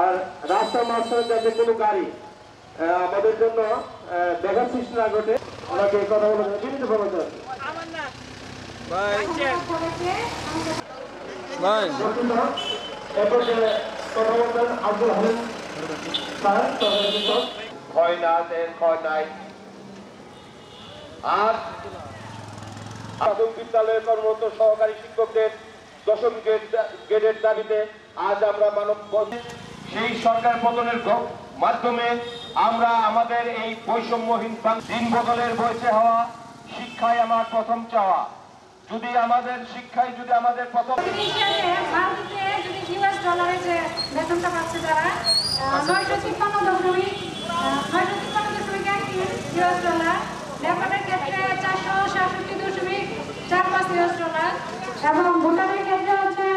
আর রাস্তার মাঝখানে যাতে কোনো গাড়ি আমাদের জন্য দেখার সৃষ্টি না ঘটে ওনাকে কথা বলে বিনীত ভাবে আব্দুল হালিম ভয় না ভয় নাই। আর প্রাথমিক বিদ্যালয়ে কর্মরত সহকারী শিক্ষকদের 10ম গ্রেডের দাবিতে আজ আমরা মানববন্ধন সেই সরকার পতনের মাধ্যমে আমরা আমাদের এই বৈষম্যহীন দিন বদলের বয়সে হওয়া শিক্ষায় আমার প্রথম চাওয়া। যদি আমাদের শিক্ষায় যদি আমাদের প্রথম $953 যে বেতনটা পাচ্ছে যারা $953.9.1 নেপালের ক্ষেত্রে $467.45 এবং ভুটানের ক্ষেত্রে হচ্ছে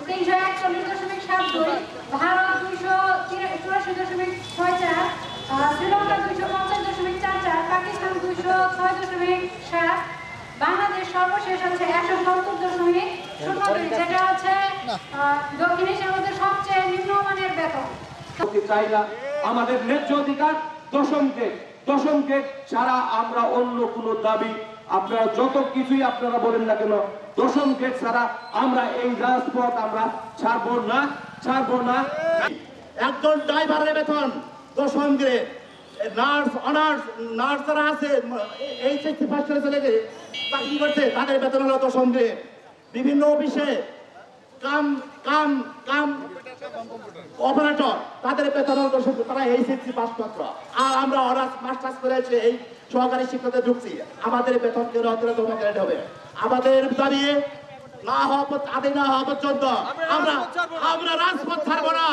$341.72, ভারত $284.64, শ্রীলঙ্কা $250.44, পাকিস্তান $206.7, বাংলাদেশ সর্বশেষ হচ্ছে $170.02, যেটা হচ্ছে দক্ষিণ এশিয়ার মধ্যে সবচেয়ে নিম্নমানের বেতন। চাই না আমাদের ন্যায্য অধিকার 10ম গ্রেড ছাড়া আমরা অন্য কোনো দাবি আপনারা যত কিছুই আপনারা বলেন না কেন 10ম গ্রেড ছাড়া আমরা এই রাজপথ আমরা ছাড়বো না। একজন ড্রাইভারের বেতন 10ম গ্রেড, নার্স অনার্স নার্স যারা আছে এইচএসসি পাস করে চলে গিয়ে চাকরি করছে তাদের বেতন হলো 10ম গ্রেড। বিভিন্ন অফিসে কাম অপারেটর তাদের বেতন হলো 10ম গ্রেড, তারা এইচএসসি পাস মাত্র। আর আমরা অনার্স মাস্টার্স করেছে এই সহকারী শিক্ষকদের ঢুকছি, আমাদের বেতন কেন 10ম গ্রেড হবে? আমাদের দাবি না হওয়া পর্যন্ত আমরা রাজপথ ছাড়বো না।